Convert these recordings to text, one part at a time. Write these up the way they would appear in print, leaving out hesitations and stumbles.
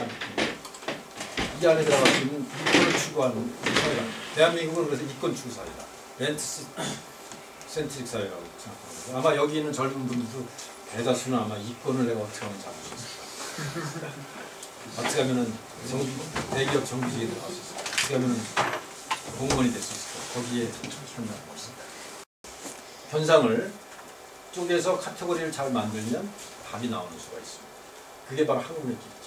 않습니다. 이 안에 들어갈 수 있는 이권을 추구하는 사회다. 대한민국은 그래서 이권 추구 사회다. 렌트 센트릭 사회라고 생각합니다. 아마 여기 있는 젊은 분들도 대다수는 아마 이권을 내가 어떻게 하면 잡을 수 있을까. 어떻게 하면은 대기업 정규직에 들어갈 수 있을까. 어떻게 하면은 공무원이 될 수 있을까. 거기에 한다는 것입니다. 현상을 쪼개서 카테고리를 잘 만들면 답이 나오는 수가 있습니다. 그게 바로 학문의 길이죠.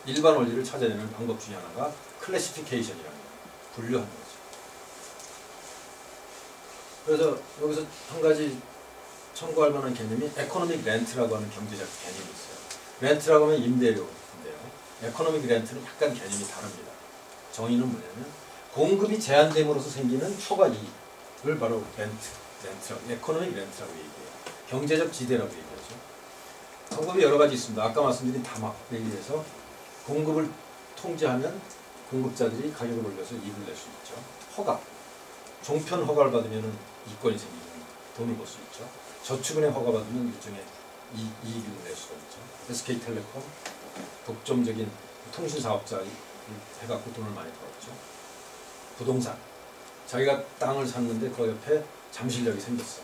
일반 원리를 찾아내는 방법 중에 하나가 클래시피케이션이라는 거예요. 분류하는 거죠. 그래서 여기서 한 가지 참고할 만한 개념이 에코노믹 렌트라고 하는 경제적 개념이 있어요. 렌트라고 하면 임대료인데요. 에코노믹 렌트는 약간 개념이 다릅니다. 정의는 뭐냐면 공급이 제한됨으로써 생기는 초과 이익을 바로 렌트라고, 에코노믹 렌트라고 얘기해요. 경제적 지대라고 얘기하죠. 방법이 여러 가지 있습니다. 아까 말씀드린 다막에 의해서 공급을 통제하면 공급자들이 가격을 올려서 이익을 낼 수 있죠. 허가, 종편 허가를 받으면 이권이 생기면 돈을 벌 수 있죠. 저축은행 허가 받으면 일종의 이익을 낼 수가 있죠. SK텔레콤 독점적인 통신사업자 해갖고 돈을 많이 벌었죠. 부동산, 자기가 땅을 샀는데 그 옆에 잠실역이 생겼어.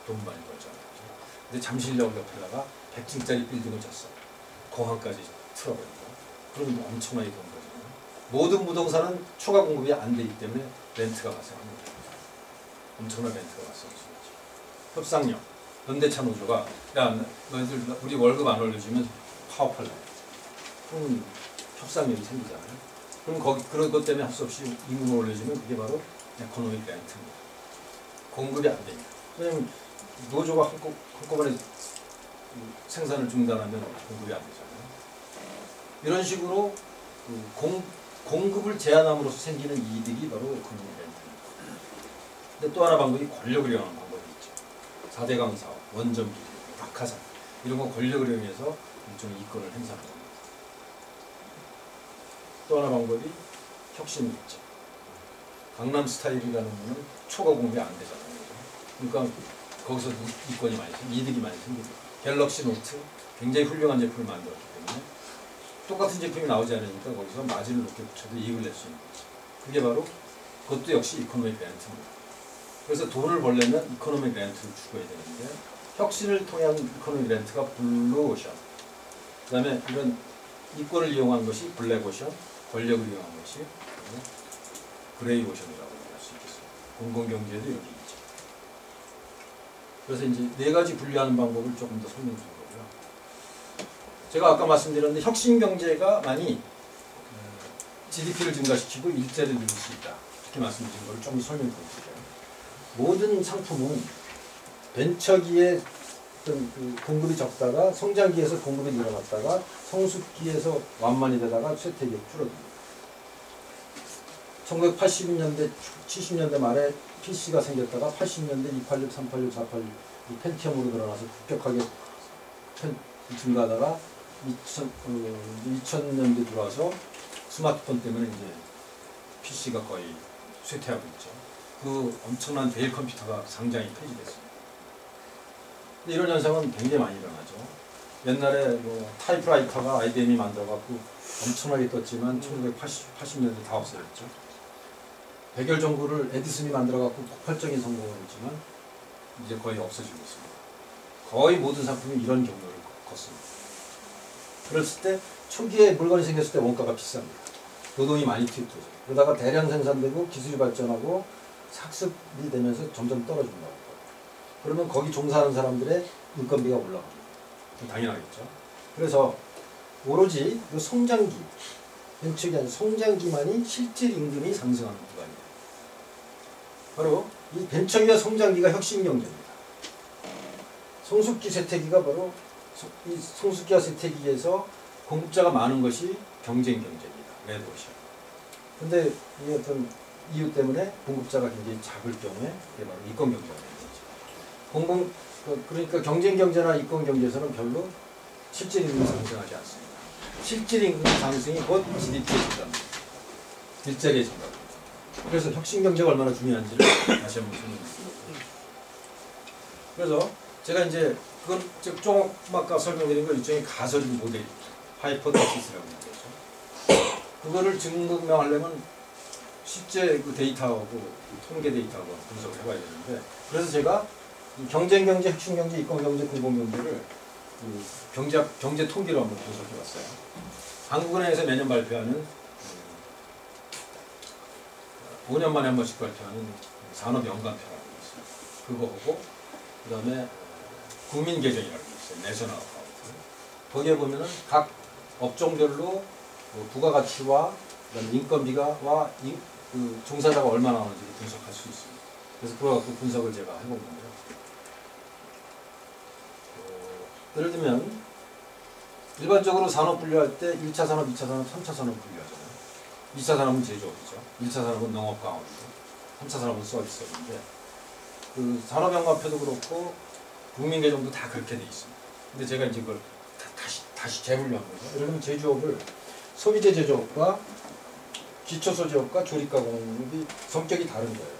돈 많이 벌잖아요. 근데 잠실역 옆에다가 100층짜리 빌딩을 졌어. 공항까지 틀어버리고. 그럼 엄청나게 돈 벌잖아요. 모든 부동산은 초과 공급이 안 되기 때문에 렌트가 발생합니다. 엄청난 렌트가 발생하죠. 협상력, 현대차 노조가 야 너희들 우리 월급 안 올려주면 파업할래. 그럼 협상력이 생기잖아요. 그럼 그런 것 때문에 할 수 없이 임금을 올려주면 그게 바로 에코노믹 렌트입니다. 공급이 안 됩니다. 왜냐면 노조가 한꺼번에 생산을 중단하면 공급이 안 되잖아요. 이런 식으로 공급을 제한함으로써 생기는 이득이 바로 에코노믹 렌트입니다. 근데 또 하나 방법이 권력을 이용하는 방법이 있죠. 4대 강사업, 원전 비리, 낙하산 이런 거 권력을 이용해서 일종의 이권을 행사하는 겁니다. 또 하나 방법이 혁신이 있죠. 강남 스타일이라는 거는 초과 공급이 안 되잖아요. 그러니까 거기서 이권이 많이 이득이 많이 생깁니다. 갤럭시 노트 굉장히 훌륭한 제품을 만들었기 때문에 똑같은 제품이 나오지 않으니까 거기서 마진을 높게 붙여도 이익을 낼 수 있는 거죠. 그게 바로 그것도 역시 이코노믹 렌트입니다. 그래서 돈을 벌려면 이코노믹 렌트를 추구해야 되는데 혁신을 통한 이코노믹 렌트가 블루오션, 그 다음에 이런 이권을 이용한 것이 블랙오션, 권력을 이용한 것이 그레이오션이라고 할 수 있겠습니다. 공공경제에도 이렇게 있죠. 그래서 이제 네 가지 분류하는 방법을 조금 더 설명해 준 거고요. 제가 아까 말씀드렸는데 혁신경제가 많이 GDP를 증가시키고 일자리를 늘릴 수 있다. 이렇게 말씀드린 걸 좀 설명해 드릴게요. 모든 상품은 벤처기에 그 공급이 적다가 성장기에서 공급이 늘어났다가 성숙기에서 완만이 되다가 쇠퇴기에 줄어듭니다. 1980년대, 70년대 말에 PC가 생겼다가 80년대 286, 386, 486 이 펜티엄으로 늘어나서 급격하게 증가하다가 2000년대 들어와서 스마트폰 때문에 이제 PC가 거의 쇠퇴하고 있죠. 그 엄청난 데일 컴퓨터가 상장이 폐지됐습니다. 이런 현상은 굉장히 많이 일어나죠. 옛날에 뭐 타이프라이터가 IBM이 만들어갖고 엄청나게 떴지만 1980년대 다 없어졌죠. 백열전구를 에디슨이 만들어갖고 폭발적인 성공을 했지만 이제 거의 없어지고 있습니다. 거의 모든 상품이 이런 경로를 걷습니다. 그랬을 때 초기에 물건이 생겼을 때 원가가 비쌉니다. 노동이 많이 투입되죠. 그러다가 대량 생산되고 기술이 발전하고 학습이 되면서 점점 떨어진다고. 그러면 거기 종사하는 사람들의 인건비가 올라갑니다. 당연하겠죠. 그래서 오로지 그 성장기, 벤처기 아닌 성장기만이 실질 임금이 상승하는 구간이에요. 바로 이 벤처기와 성장기가 혁신경제입니다. 성숙기, 쇠퇴기가 바로 이 성숙기와 쇠퇴기에서 공급자가 많은 것이 경쟁경제입니다. 레드오션. 근데 이 어떤 이유 때문에 공급자가 굉장히 작을 경우에 그게 바로 이권경제가 되는 거죠. 그러니까 경쟁경제나 이권경제에서는 별로 실질 임금이 상승하지 않습니다. 실질 임금 상승이 곧 GDP의 증가입니다. 일자리의 증가입니다. 그래서 혁신경제가 얼마나 중요한지를 다시 한번 설명드리겠습니다. 그래서 제가 이제 그건 좀 아까 설명드린 건 일종의 가설인 모델입니다. 하이포테시스라고 하는 거죠. 그거를 증명하려면 실제 그 데이터하고 통계 데이터하고 분석을 해봐야 되는데, 그래서 제가 이 경제, 혁신 경제, 이권 경제, 공공 경제를 그 경제 통계로 한번 분석해봤어요. 한국은행에서 매년 발표하는 5년 만에 한 번씩 발표하는 산업 연관표라고 있어요. 그거 보고 그다음에 국민 계정이라고 있어요. 내셔널 어카운트. 거기에 보면은 각 업종별로 부가가치와 그다음에 인건비가와 그 종사자가 얼마나 나오는지를 분석할 수 있습니다. 그래서 그거 갖고 분석을 제가 해본 건데요. 예를 들면 일반적으로 산업 분류할 때 1차 산업, 2차 산업, 3차 산업 분류하잖아요. 2차 산업은 제조업이죠. 1차 산업은 농업광업이고 3차 산업은 서비스업인데, 그 산업연관표도 그렇고 국민계정도 다 그렇게 돼 있습니다. 근데 제가 이제 그걸 다시 재분류한 거죠. 예를 들면 제조업을 소비재 제조업과 기초소재업과 조립가공업이 성격이 다른 거예요.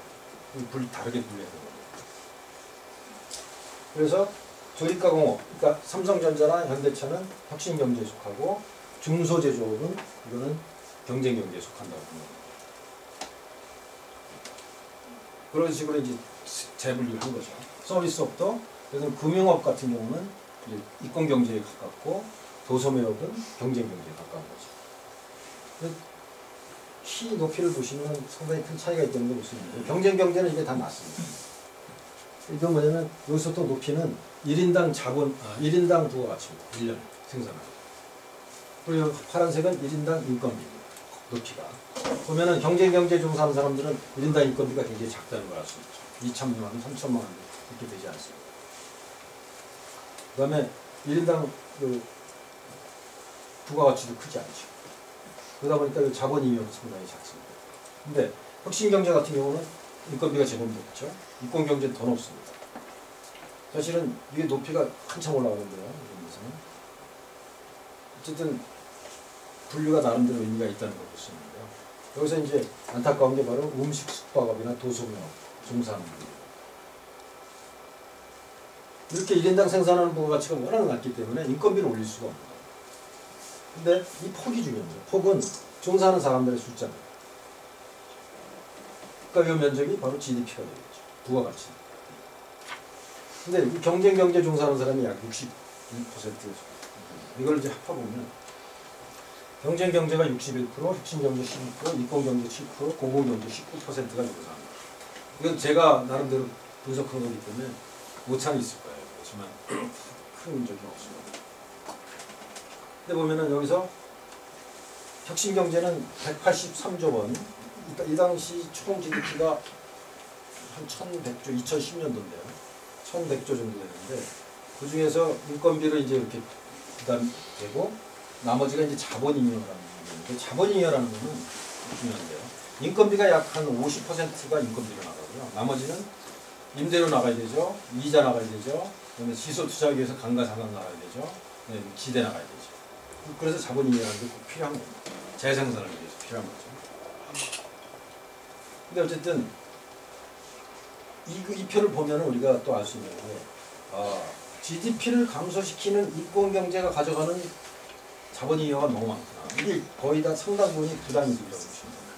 다르게 분류해야 되는 거예요. 그래서 조립가공업, 그러니까 삼성전자나 현대차는 혁신경제에 속하고, 중소제조업은 이거는 경쟁경제에 속한다고 합니다. 그런 식으로 이제 재분류를 한 거죠. 서비스업도, 그래서 금융업 같은 경우는 이제 이권경제에 가깝고, 도소매업은 경쟁경제에 가까운 거죠. 키 높이를 보시면 상당히 큰 차이가 있다는 걸 볼 수 있는데, 경쟁경제는 이게 다 맞습니다. 이건 뭐냐면 여기서 또 높이는 1인당 자본, 1인당 부가가치입니다. 1년 생산하고. 그리고 파란색은 1인당 인건비입니다. 높이가. 보면은 경쟁경제 종사하는 사람들은 1인당 인건비가 굉장히 작다는 걸 알 수 있죠. 2천만 원, 3천만 원 이렇게 되지 않습니다. 그 다음에 1인당 그 부가가치도 크지 않죠. 그러다 보니까 자본 이익은 상당히 작습니다. 근데 혁신경제 같은 경우는 인건비가 제법 높죠. 이권경제는 더 높습니다. 사실은 이게 높이가 한참 올라가는데요. 이런 데서는. 어쨌든 분류가 나름대로 의미가 있다는 걸 볼 수 있는데요. 여기서 이제 안타까운 게 바로 음식 숙박업이나 도소매업, 종사하는 분들. 이렇게 1인당 생산하는 부가가치가 워낙 낮기 때문에 인건비를 올릴 수가 없는 거예요. 근데 이 폭이 중요합니다. 폭은 종사하는 사람들의 숫자입니다. 그러니까 이 면적이 바로 GDP가 되겠죠. 부가가치. 근데 이 경쟁경제 종사하는 사람이 약 62%. 이걸 이제 합해보면 경쟁경제가 61%, 혁신경제 12%, 이권경제 7%, 공공경제 19%가 종사합니다. 이건 제가 나름대로 분석한 거기 때문에 오차는 있을 거예요. 그렇지만 큰 문제는 없습니다. 근데 보면은 여기서 혁신경제는 183조 원, 이 당시 총 GDP가 한 1100조, 2010년도인데요. 1100조 정도 되는데, 그 중에서 인건비를 이제 이렇게 부담되고, 나머지가 이제 자본잉여라는 건데, 자본잉여라는 거는 중요한데요. 인건비가 약 한 50%가 인건비로 나가고요. 나머지는 임대료 나가야 되죠. 이자 나가야 되죠. 그다음에 시소 투자하기 위해서 감가상각 나가야 되죠. 지대 나가야 되죠. 그래서 자본잉여라는 게 꼭 필요한 겁니다. 재생산을 위해서 필요한 거죠. 근데 어쨌든 이 표를 보면 우리가 또 알 수 있는 게, GDP를 감소시키는 이권경제가 가져가는 자본잉여가 너무 많구나. 이게 거의 다 상당 부분이 부당이익이라고 보시면 됩니다.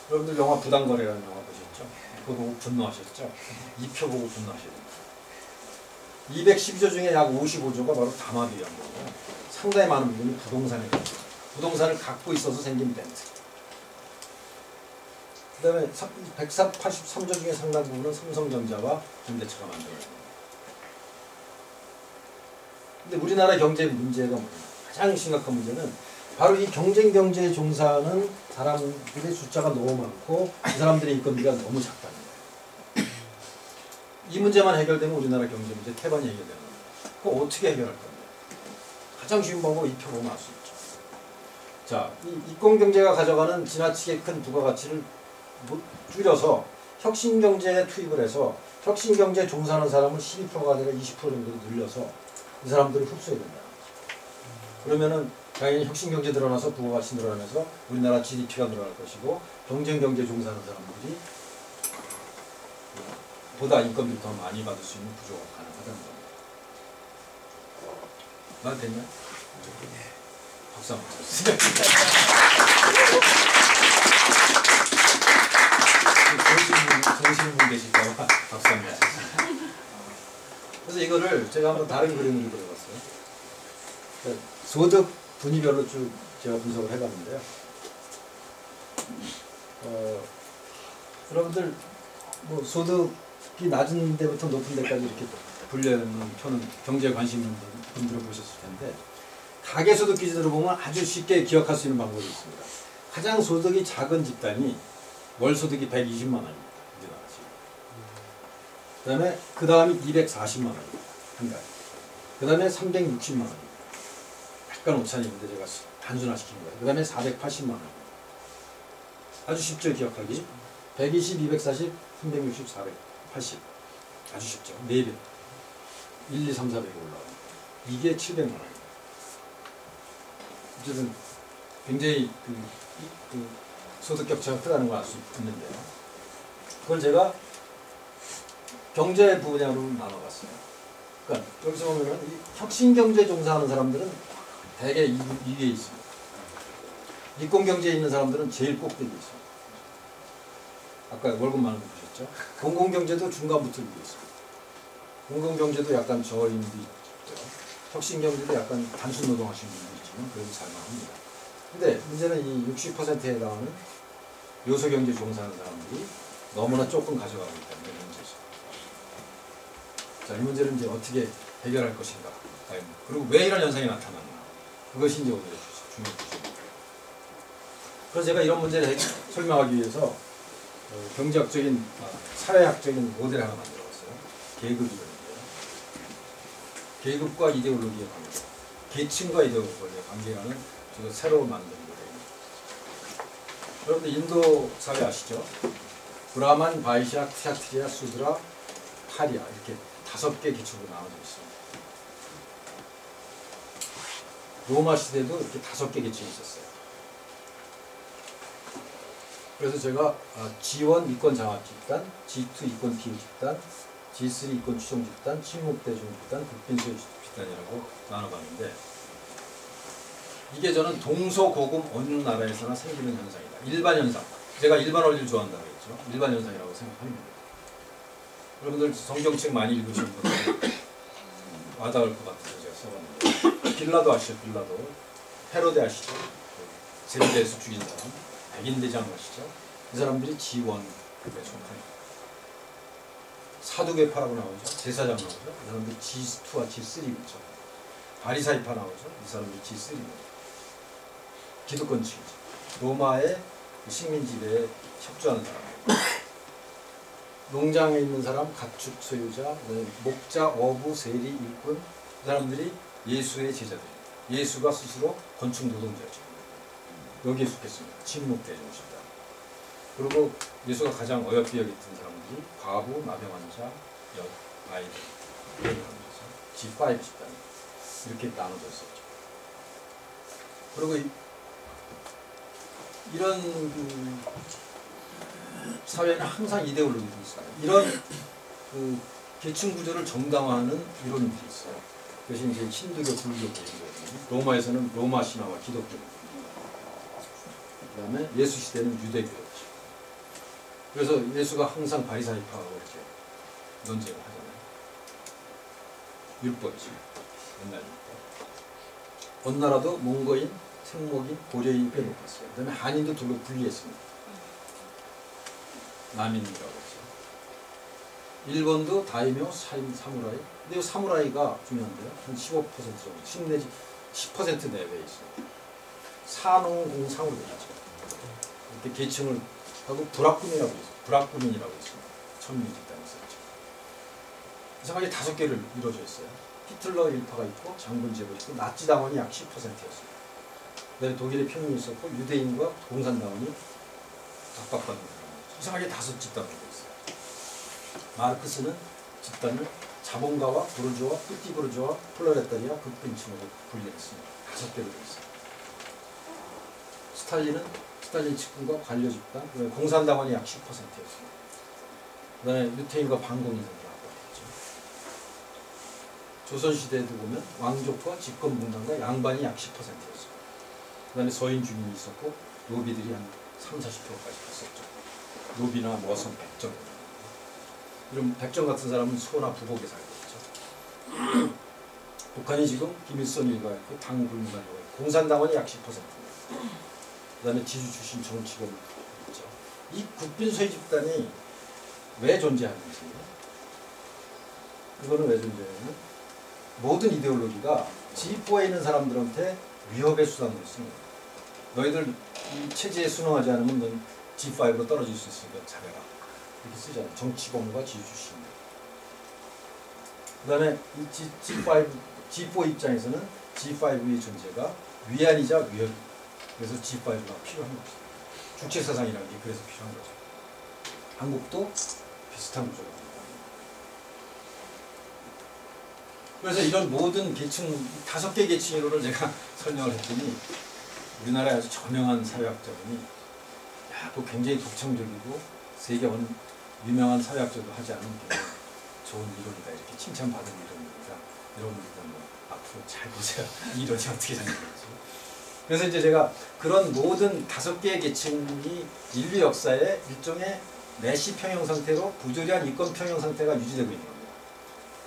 여러분들 영화 부당거래라는 영화 보셨죠? 그거 보고 분노하셨죠? 이 표 보고 분노하셔야 됩니다. 212조 중에 약 55조가 바로 담합이 위한 거고요. 상당히 많은 부분이 부동산에 있죠. 부동산을 갖고 있어서 생긴 렌트. 그 다음에 183조 중에 상당 부분은 삼성전자와 현대차가 만들어요. 근데 우리나라 경제 문제가 뭐냐? 가장 심각한 문제는 바로 이 경쟁경제에 종사하는 사람들의 숫자가 너무 많고 이 사람들의 인건비가 너무 작다는 거예요. 이 문제만 해결되면 우리나라 경제 문제 태반이 해결되는 겁니다. 그거 어떻게 해결할 건데? 가장 쉬운 방법은 이 표 보면 알 수 있죠. 자, 이 이권경제가 가져가는 지나치게 큰 부가가치를 줄여서 혁신경제에 투입을 해서 혁신경제에 종사하는 사람을 12%가 아니라 20% 정도로 늘려서 이 사람들을 흡수해야 된다. 그러면은 당연히 혁신경제 늘어나서 부가가치 늘어나면서 우리나라 GDP가 늘어날 것이고 경쟁경제 종사하는 사람들이 보다 인건비를 더 많이 받을 수 있는 구조가 가능하다는 겁니다. 말 됐나요? 박수 한번 주세요. 정신분 계실까봐 박수 한번 주세요. 그래서 이거를 제가 한번 다른 그림으로 그려봤어요. 그러니까 소득 분위별로 쭉 제가 분석을 해봤는데요. 여러분들 뭐 소득이 낮은 데부터 높은 데까지 이렇게 분류하는 표는 경제에 관심 있는 분들은 보셨을 텐데, 가계소득 기준으로 보면 아주 쉽게 기억할 수 있는 방법이 있습니다. 가장 소득이 작은 집단이 월소득이 120만 원입니다. 우리나라 지금. 그 다음이 240만 원입니다. 한 달. 그 다음에 360만 원입니다. 약간 오차입니다. 제가 단순화시킨 거예요. 그 다음에 480만 원. 아주 쉽죠, 기억하기. 120, 240, 360, 480. 아주 쉽죠. 4배. 1, 2, 3, 400이 올라와요. 이게 700만 원입니다. 어쨌든 굉장히 그 소득 격차가 크다는 걸 알 수 있는데요. 그걸 제가 경제 분야로 나눠봤어요. 그러니까 여기서 보면은 이 혁신경제 종사하는 사람들은 대개 이 위에 있습니다. 이권경제에 있는 사람들은 제일 꼭대기에 있습니다. 아까 월급 많은 거 보셨죠? 공공경제도 중간부터 위에 있습니다. 공공경제도 약간 저임도 있죠. 혁신경제도 약간 단순 노동하시는 분도 있지만 그래도 살만합니다. 근데 문제는 이 60%에 해당하는 요소경제 종사하는 사람들이 너무나 조금 가져가고 있다는 문제죠. 자, 이 문제를 이제 어떻게 해결할 것인가. 그리고 왜 이런 현상이 나타나는가. 그것이 이제 오늘의 중요한 주제입니다. 그래서 제가 이런 문제를 설명하기 위해서 경제학적인, 사회학적인 모델을 하나 만들어봤어요. 계급이거든요. 계급과 이데올로기의 관계, 계층과 이데올로기의 관계라는 제가 새로 만든 모델입니다. 여러분들 인도 사회 아시죠? 브라만, 바이샤, kshatriya, 수드라, 파리아 이렇게 5개 계층으로 나눠져 있습니다. 로마 시대도 이렇게 5개 계층이 있었어요. 그래서 제가 G1 이권 장악 집단, G2 이권 비유 집단, G3 이권 추종 집단, 친목 대중 집단, 극빈수요 집단이라고 나눠봤는데, 이게 저는 동서고금 어느 나라에서나 생기는 현상이다. 일반 현상. 제가 일반 원리를 좋아한다고 했죠. 일반 현상이라고 생각합니다. 여러분들 성경책 많이 읽으시는 분들 와닿을 것 같아서 제가 써봤는데, 빌라도 아시죠? 빌라도. 헤로데 아시죠? 세리대에서 죽인 사람. 백인대장 아시죠? 이 사람들이 G1에 속합니다. 사두개파라고 나오죠. 제사장 나오죠. 이 사람들이 G2와 G3죠. 바리사이파 나오죠. 이 사람들이 G3입니다. 기득권층이죠. 로마의 식민 지배에 협조하는 사람. 농장에 있는 사람, 가축 소유자, 목자, 어부, 세리, 일꾼, 이 사람들이 예수의 제자들입니다. 예수가 스스로 건축 노동자죠. 여기에 속했습니다. 침묵대중 집단. 그리고 예수가 가장 어여삐 여겼던 사람들이 과부, 나병 환자, 아이들 이런 사람들이죠. G5 집단. 이렇게 나눠져 있었죠. 그리고 이런 사회는 항상 이데올로기도 있어요. 이런 계층 구조를 정당화하는 이론들이 있어요. 그것이 이제 힌두교, 불교, 로마에서는 로마 신화와 기독교. 그 다음에 예수 시대는 유대교였죠. 그래서 예수가 항상 바리사이파하고 이렇게 논쟁을 하잖아요. 율법이죠. 옛날 율법. 어느 나라도 몽고인, 생목인, 고려인이 꽤 높았어요. 그 다음에 한인도 둘로 분리했습니다. 남인이라고 했죠. 일본도 다이묘, 사인, 사무라이. 근데 이 사무라이가 중요한데요. 한 15% 정도, 10 내지 10% 내외에 있어요. 사농공상으로 되어 있죠. 이렇게 계층을 하고 불합군이라고 있어요. 불합군인이라고 있습니다. 천민 집단이 있었죠. 이상하게 5개를 이루어져 있어요. 히틀러 일파가 있고 장군 제국이 있고 나치 당원이 약 10%였습니다. 그다음에 독일의 평민이 있었고 유대인과 공산당원이 압박받는 사람이었죠. 이상하게 5 집단으로 되어 있어요. 마르크스는 집단을 자본가와 부르주아, 뿌띠부르주아, 플로레타리아, 극빈층으로 분리했습니다. 5개로 되어 있어요. 스탈린 측근과 관료 집단, 공산당원이 약 10%였습니다. 그 다음에 유태인과 반공인들하고 있죠. 조선시대에도 보면 왕족과 집권분단과 양반이 약 10%였어요. 그 다음에 서인 주민이 있었고 노비들이 한 30~40%까지 갔었죠. 노비나 머슴, 백정 이런 백정 같은 사람은 소나 부복에 살고 있죠. 북한이 지금 김일성 일가에 있고 당군관이 있고 공산당원이 약 10%입니다. 그 다음에 지주 출신 정치범 있죠. 이 국빈소위 집단이 왜 존재하는지, 이거는 왜 존재하냐면 모든 이데올로기가 G4에 있는 사람들한테 위협의 수단으로 씁니다. 너희들 이 체제에 순응하지 않으면 넌 G5로 떨어질 수 있으니까 잘해라. 이렇게 쓰잖아요. 정치범과 지주 출신. 그 다음에 이 G4 입장에서는 G5의 존재가 위안이자 위협. 그래서 G5가 필요한 거죠. 주체사상이라는 게 그래서 필요한 거죠. 한국도 비슷한 구조가 됩니다. 그래서 이런 모든 계층, 5개 계층으로를 제가 설명을 했더니 우리나라의 아주 저명한 사회학자분이 야, 그거 굉장히 독창적이고 세계 유명한 사회학자도 하지 않은 굉장히 좋은 이론이다. 이렇게 칭찬받은 이론입니다. 여러분들도 뭐 앞으로 잘 보세요. 이 이론이 어떻게 생겼는지. 그래서 이제 제가 그런 모든 5개의 계층이 인류 역사에 일종의 내시 평형 상태로 부조리한 이권 평형 상태가 유지되고 있는 겁니다.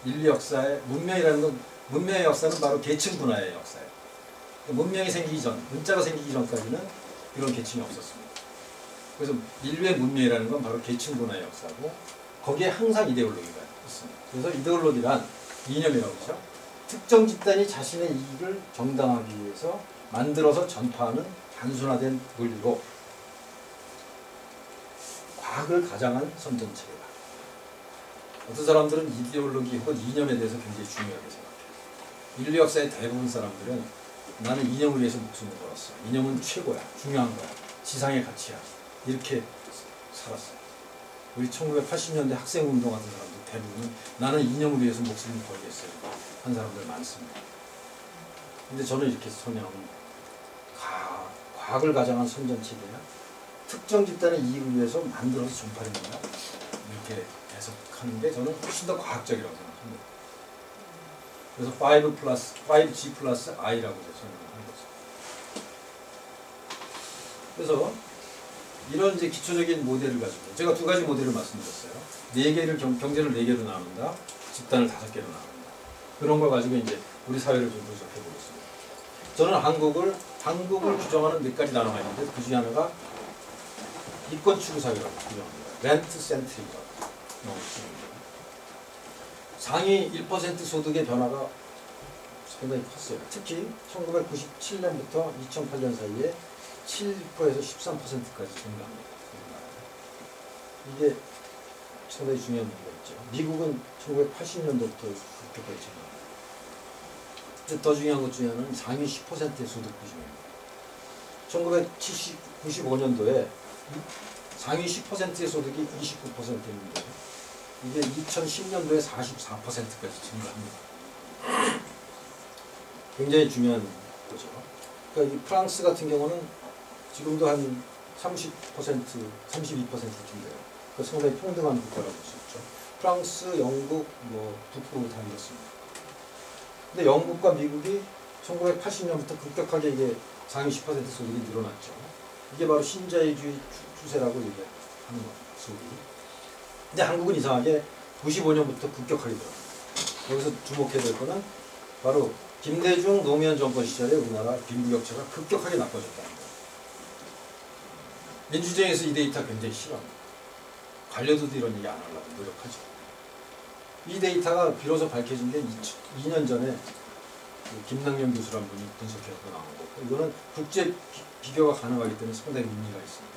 인류 역사의 문명이라는 건, 문명의 역사는 바로 계층 분화의 역사예요. 문명이 생기기 전, 문자가 생기기 전까지는 이런 계층이 없었습니다. 그래서 인류의 문명이라는 건 바로 계층 분화의 역사고 거기에 항상 이데올로기가 있습니다. 그래서 이데올로기란 이념이라고 하죠. 특정 집단이 자신의 이익을 정당하기 위해서 만들어서 전파하는 단순화된 논리로 과학을 가장한 선전체계다. 어떤 사람들은 이데올로기 혹은 이념에 대해서 굉장히 중요하게 생각해요. 인류 역사의 대부분 사람들은 나는 이념을 위해서 목숨을 걸었어. 이념은 최고야. 중요한 거야. 지상의 가치야. 이렇게 살았어요. 우리 1980년대 학생운동 하던 사람들 대부분은 나는 이념을 위해서 목숨을 걸겠어요. 한 사람들 많습니다. 근데 저는 이렇게 선양은 과학을 가장한 선전체계야. 특정 집단의 이익을 위해서 만들어서 전파하는 거야. 이렇게 해석하는 게 저는 훨씬 더 과학적이라고 생각합니다. 그래서 5G 플러스 I라고 설명하는 거죠. 그래서 이런 이제 기초적인 모델을 가지고 제가 2가지 모델을 말씀드렸어요. 4개를 경제를 4개로 나눈다. 집단을 5개로 나눈다. 그런 걸 가지고 이제 우리 사회를 좀 분석해 보겠습니다. 저는 한국을 규정하는 몇 가지 단어가 있는데 그 중에 하나가 이권 추구 사회라고 규정합니다. 렌트 센트리가 상위 1% 소득의 변화가 상당히 컸어요. 특히 1997년부터 2008년 사이에 7%에서 13%까지 증가합니다. 이게 상당히 중요한 문제가 있죠. 미국은 1980년도부터 급격하게 증가합니다. 더 중요한 것 중에 하나는 상위 10%의 소득 비중입니다. 1995년도에 상위 10%의 소득이 29%였는데 이게 2010년도에 44%까지 증가합니다. 굉장히 중요한 거죠. 그러니까 이 프랑스 같은 경우는 지금도 한 30%, 32%쯤 돼요. 그러니까 상당히 평등한 국가라고 볼 수 있죠. 프랑스, 영국, 북부 다 이렇습니다. 근데 영국과 미국이 1980년부터 급격하게 이게 상위 10% 소득이 늘어났죠. 이게 바로 신자유주의 추세라고 얘기하는 겁니다. 소득이. 근데 한국은 이상하게 95년부터 급격하게 늘어납니다. 여기서 주목해야 될 거는 바로 김대중 노무현 정권 시절에 우리나라 빈부격차가 급격하게 나빠졌다는 거예요. 민주주의에서 이 데이터 굉장히 싫어합니다. 관료들도 이런 얘기 안 하려고 노력하죠. 이 데이터가 비로소 밝혀진 게 2년 전에 김남영 교수라는 분이 분석해서 나온 거고 이거는 국제 비교가 가능하기 때문에 상당히 의미가 있습니다.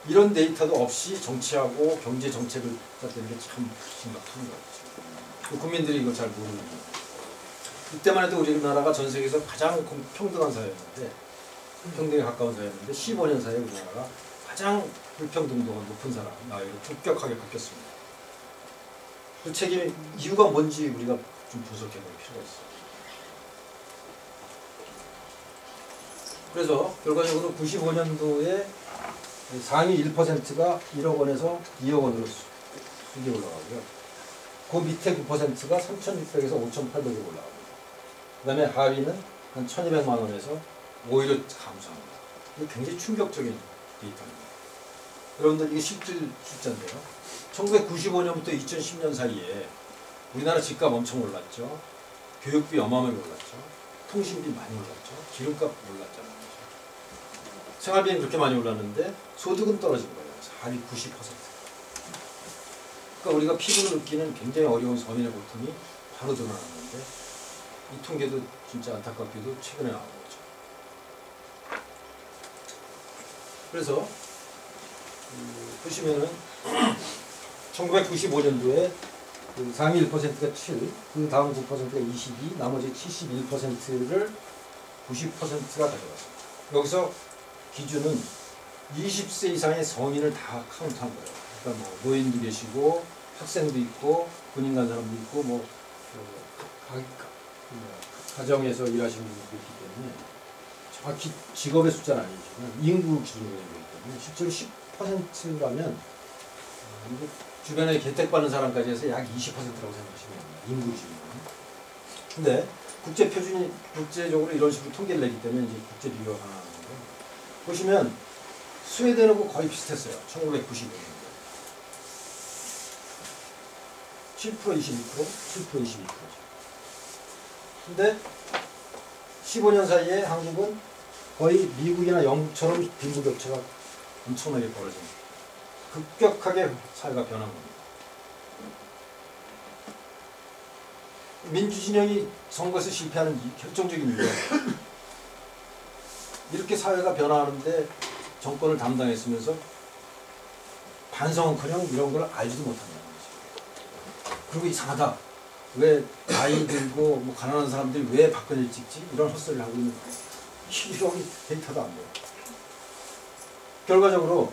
이런 데이터도 없이 정치하고 경제 정책을 짜는 게 참 심각한 거죠. 국민들이 이걸 잘 모르는 거예요. 이때만 해도 우리나라가 전 세계에서 가장 평등한 사회였는데 평등에 가까운 사회였는데 15년 사이에 우리나라가 가장 불평등도가 높은 사람 나이로 급격하게 바뀌었습니다. 그 책임 이유가 뭔지 우리가 좀 분석해 볼 필요가 있어요. 그래서 결과적으로 95년도에 상위 1%가 1억 원에서 2억 원으로 수익이 올라가고요. 그 밑에 9%가 3,600에서 5,800으로 올라갑니다. 그 다음에 하위는 한 1,200만 원에서 오히려 감소합니다. 이게 굉장히 충격적인 데이터입니다. 여러분들 이게 실질 숫자인데요. 1995년부터 2010년 사이에 우리나라 집값 엄청 올랐죠. 교육비 어마어마하게 올랐죠. 통신비 많이 올랐죠. 기름값 올랐잖아요. 생활비는 그렇게 많이 올랐는데 소득은 떨어진 거예요. 하위 90%. 그러니까 우리가 피부로 느끼는 굉장히 어려운 서민의 고통이 바로 드러나는데 이 통계도 진짜 안타깝게도 최근에 나온 거죠. 그래서 보시면은 1995년도에 그 상위 1%가 7, 그 다음 9%가 22, 나머지 71%를 90%가 가져갔습니다. 여기서 기준은 20세 이상의 성인을 다 카운트한 거예요. 그러니까 뭐 노인도 계시고 학생도 있고 군인 간 사람도 있고 뭐 가정에서 일하시는 분들도 있기 때문에 정확히 직업의 숫자는 아니지만 인구 기준으로 되기 때문에 실제로 10%라면 주변에 혜택받는 사람까지 해서 약 20%라고 생각하시면 됩니다. 인구 기준으로. 근데 국제적으로 이런 식으로 통계를 내기 때문에 이제 국제 비교가 가능한 건데 보시면 스웨덴하고 거의 비슷했어요. 1995년도에. 7%, 22%, 7%, 22%죠. 근데 15년 사이에 한국은 거의 미국이나 영국처럼 빈부격차가 엄청나게 벌어집니다. 급격하게 사회가 변한 겁니다. 민주진영이 선거에서 실패하는 결정적인 이유가 이렇게 사회가 변화하는데 정권을 담당했으면서 반성은커녕 이런 걸 알지도 못한다는 거죠. 그리고 이상하다. 왜 나이 들고 뭐 가난한 사람들이 왜 박근혜를 찍지? 이런 헛소리를 하고 있는 거예요. 이런 데이터도 안 돼요. 결과적으로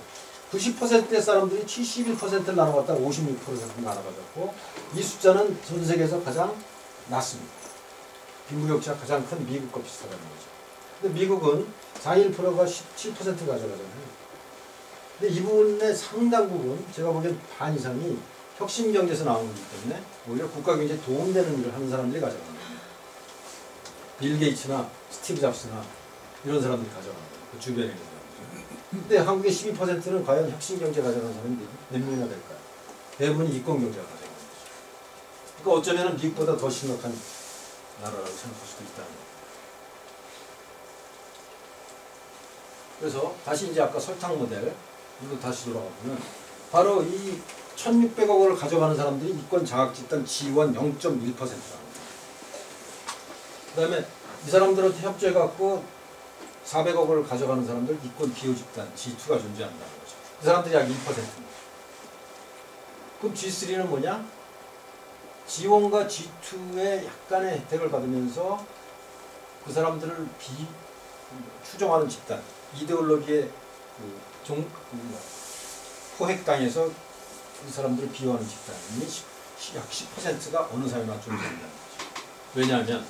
90%의 사람들이 71%를 나눠갔다가 56%를 나눠가졌고 이 숫자는 전 세계에서 가장 낮습니다. 빈부격차가 가장 큰 미국과 비슷하다는 거죠. 근데 미국은 상위 1%가 17%를 가져가잖아요. 근데 이 부분의 상당 부분, 제가 보기엔 반 이상이 혁신경제에서 나온 거기 때문에 오히려 국가경제에 도움되는 일을 하는 사람들이 가져가는 겁니다. 빌 게이츠나 스티브 잡스나 이런 사람들이 가져가는 거예요. 그 주변에 있는 사람들. 근데 한국의 12%는 과연 혁신경제 가져가는 사람이 몇 명이나 될까요? 대부분이 이권경제가 가져가는 거죠. 그러니까 어쩌면 미국보다 더 심각한 나라라고 생각할 수도 있다는 거예요. 그래서 다시 이제 아까 설탕 모델 이거 다시 돌아가보면 바로 이 1,600억 원을 가져가는 사람들이 이권 장학 집단 지원 0.1%라는 거예요. 그 다음에 이 사람들한테 협조해갖고 400억 원을 가져가는 사람들 이권 기호 집단 G2가 존재한다는 거죠. 이 사람들이 약 1%입니다. 그럼 G3는 뭐냐? G1과 G2의 약간의 혜택을 받으면서 그 사람들을 추종하는 집단, 이데올로기의 포획당해서 이 사람들을 비호하는 집단이 약 10%가 어느 사회나 존재한다는 거죠. 왜냐하면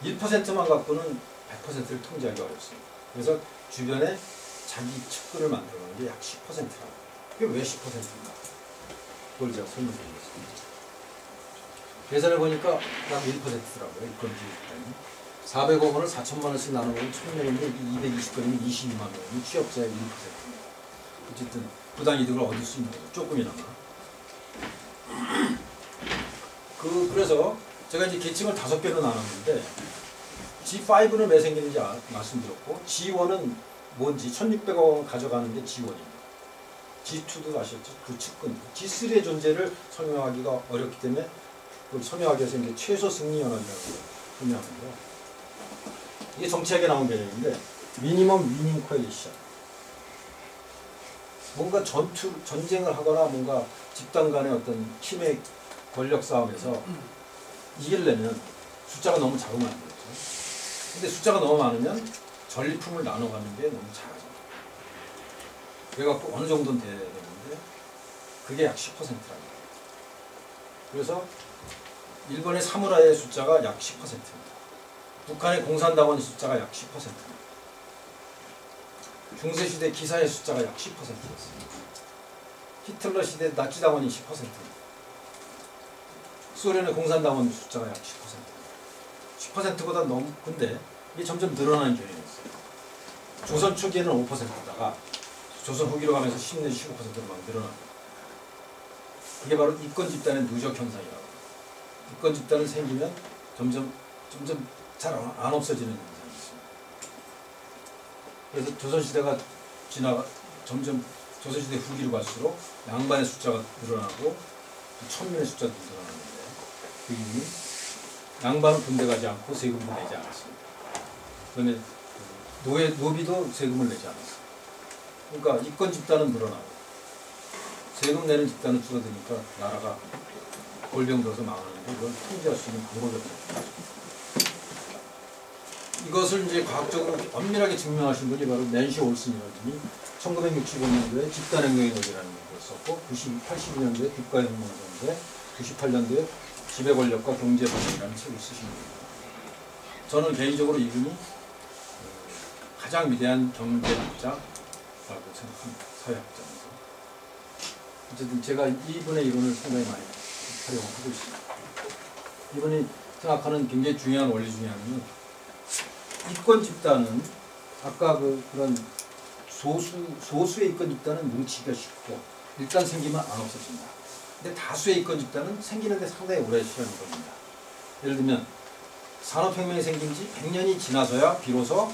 1%만 갖고는 100%를 통제하기 어렵습니다. 그래서 주변에 자기 측근을 만들어가는 게 약 10%라고. 그게 왜 10%인가? 그걸 제가 설명드리겠습니다. 계산해 보니까 약 1%더라고요. 이권 기업단이 400억 원을 4천만 원씩 나눠보면 1,000명인데 220건이면 22만 원이 취업자의 1%입니다. 어쨌든 부당 이득을 얻을 수 있는 거죠. 조금이나마. 그래서 제가 이제 계층을 5개로 나눴는데 G5는 왜 생기는지 말씀드렸고 G1은 뭔지 1,600억 원 가져가는데 G1입니다. G2도 아셨죠? 그 측근. G3의 존재를 설명하기가 어렵기 때문에 그걸 설명하기 위해서 이제 최소 승리 연합이라는 걸 설명하는데요. 이게 정치학에 나온 개념인데 미니멈 위닝 코эл리션. 뭔가 전쟁을 하거나 뭔가 집단 간의 어떤 힘의 권력 싸움에서 이기려면 숫자가 너무 작으면 안 되죠. 근데 숫자가 너무 많으면 전리품을 나눠가는 게 너무 작아져요. 그래갖고 어느 정도는 돼야 되는데 그게 약 10%라는 거예요. 그래서 일본의 사무라이의 숫자가 약 10%입니다. 북한의 공산당원의 숫자가 약 10%입니다. 중세시대 기사의 숫자가 약 10%였습니다. 히틀러 시대 나치당원이 10%입니다. 소련의 공산당원 숫자가 약 10%보다 너무 근데 이게 점점 늘어나는 경향이었어요. 조선 초기에는 5%다가 조선 후기로 가면서 10 내지 15%로 막 늘어나고 그게 바로 이권 집단의 누적 현상이라고. 이권 집단은 생기면 점점 잘 안 없어지는 현상이 있습니다. 그래서 조선시대가 점점 조선시대 후기로 갈수록 양반의 숫자가 늘어나고 천민의 숫자도 늘어나는데 그 이유는 양반은 군대 가지 않고 세금도 내지 않았습니다. 그다음에 노비도 세금을 내지 않았어요. 그러니까 이권 집단은 늘어나고 세금 내는 집단은 줄어드니까 나라가 골병들어서 망하는데 그걸 통제할 수 있는 방법이 없어요. 이것을 이제 과학적으로 엄밀하게 증명하신 분이 바로 낸시 올슨이라는 분이 1965년도에 집단행동의 논리라는 걸 썼고 82년도에 국가혁명을 썼는데 98년도에 지배권력과 경제번영이라는 책을 쓰신 겁니다. 저는 개인적으로 이분이 가장 위대한 경제학자라고 생각합니다. 사회학자면서. 어쨌든 제가 이분의 이론을 상당히 많이 활용하고 있습니다. 이분이 생각하는 굉장히 중요한 원리 중에 하나는 이권 집단은 아까 그런 소수의 이권 집단은 뭉치기가 쉽고 일단 생기면 안 없어진다. 근데 다수의 이권 집단은 생기는데 상당히 오래 시간이 걸립니다. 예를 들면 산업혁명이 생긴 지 100년이 지나서야 비로소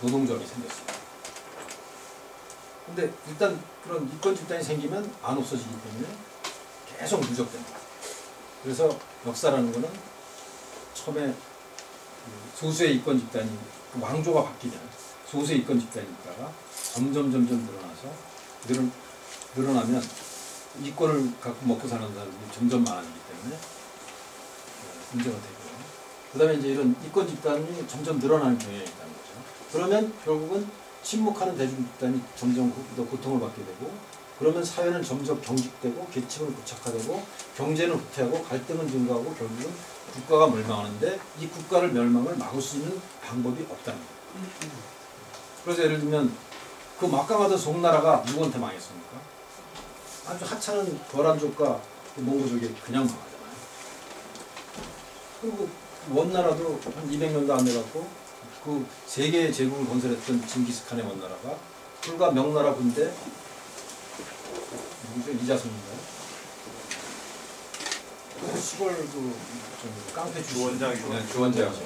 노동조합이 생겼습니다. 근데 일단 그런 이권 집단이 생기면 안 없어지기 때문에 계속 누적됩니다. 그래서 역사라는 것은 처음에 소수의 이권 집단이 왕조가 바뀌면 소수의 이권 집단이 있다가 점점 늘어나서 늘어나면 이권을 갖고 먹고 사는 사람들이 점점 많아지기 때문에 문제가 되고요. 그 다음에 이제 이런 이권 집단이 점점 늘어나는 경향이 있다는 거죠. 그러면 결국은 침묵하는 대중 집단이 점점 더 고통을 받게 되고 그러면 사회는 점점 경직되고 계층은 고착화되고 경제는 후퇴하고 갈등은 증가하고 결국은 국가가 멸망하는데 이 국가를 멸망을 막을 수 있는 방법이 없다는 거예요. 그래서 예를 들면 그 막강하던 송나라가 누구한테 망했습니까? 아주 하찮은 거란족과 몽고족이 그냥 망하잖아요. 그리고 원나라도 한 200년도 안 돼갖고 그 세계의 제국을 건설했던 징기스칸의 원나라가 불과 명나라 군대 누구죠? 이자손인가요? 그 시골 깡패 출신 주원장이죠.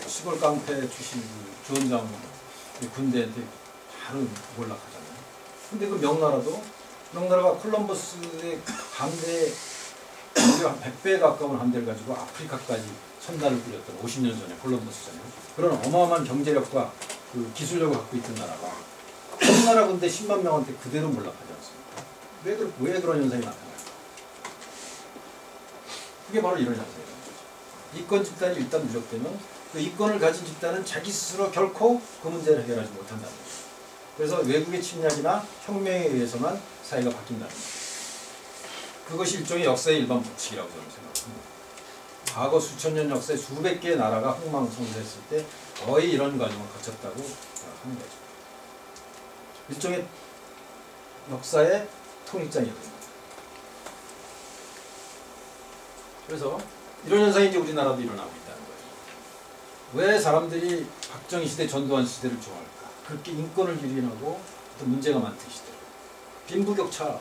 시골 깡패 출신 주원장 군대한테 바로 몰락하잖아요. 근데 그 명나라가 콜럼버스의 함대 한 100배 가까운 함대를 가지고 아프리카까지 선단을 뿌렸던 50년 전에 콜럼버스잖아요. 그런 어마어마한 경제력과 그 기술력을 갖고 있던 나라가 명나라 군대 10만 명한테 그대로 몰락하지 않습니까? 왜 그런 현상이 나타날까? 그게 바로 이런 현상이에요. 이권 집단이 일단 누적되면 그 이권을 가진 집단은 자기 스스로 결코 그 문제를 해결하지 못한다는 거죠. 그래서 외국의 침략이나 혁명에 의해서만 사회가 바뀐다는 거죠. 그것이 일종의 역사의 일반 법칙이라고 저는 생각합니다. 과거 수천 년 역사에 수백 개의 나라가 흥망성쇠했을 때 거의 이런 과정을 거쳤다고 하는 거죠. 일종의 역사의 통일장이거든요. 그래서 이런 현상이 이제 우리나라도 일어나고 있다는 거예요. 왜 사람들이 박정희 시대, 전두환 시대를 좋아할까? 그렇게 인권을 유린하고 어떤 문제가 많던 시대. 빈부격차,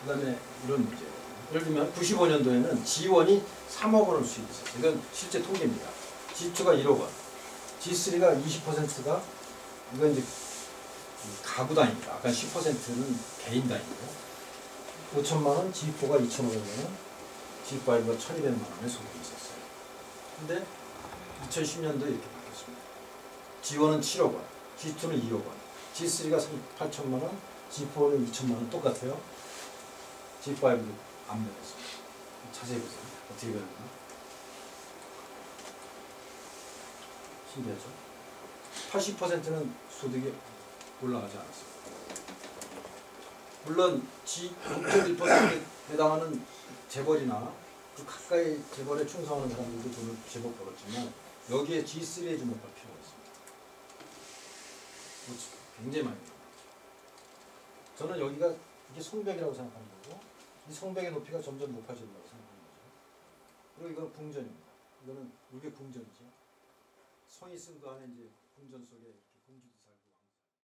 그 다음에 이런 문제. 예를 들면 95년도에는 지원이 3억 원을 수입했어요. 이건 실제 통계입니다. G2가 1억 원, G3가 20%가 이건 이제 가구 단위입니다. 아까 10%는 개인 단위고 5천만 원, G4가 2,500만 원, G5가 1,200만 원의 소득이 있었어요. 근데 2010년도에 이렇게 바뀌었습니다. G1은 7억 원, G2는 2억 원, G3가 8천만 원, G4는 2천만 원 똑같아요. G5도 안 변했습니다. 자세히 보세요. 어떻게 변했나? 신기하죠? 80%는 소득이 올라가지 않았어요. 물론 G0.1%에 해당하는 재벌이나 그 가까이 재벌에 충성하는 사람들도 돈을 제법 벌었지만 여기에 G3에 주목할 필요가 있습니다. 굉장히 많이 벌어요. 저는 여기가 이게 성벽이라고 생각하는 거고 이 성벽의 높이가 점점 높아진다고 생각하는 거죠. 그리고 이건 궁전입니다. 이거는 우리의 궁전이죠. 성이 쓴 거 안에 이제 궁전 속에 이렇게 공주도 살고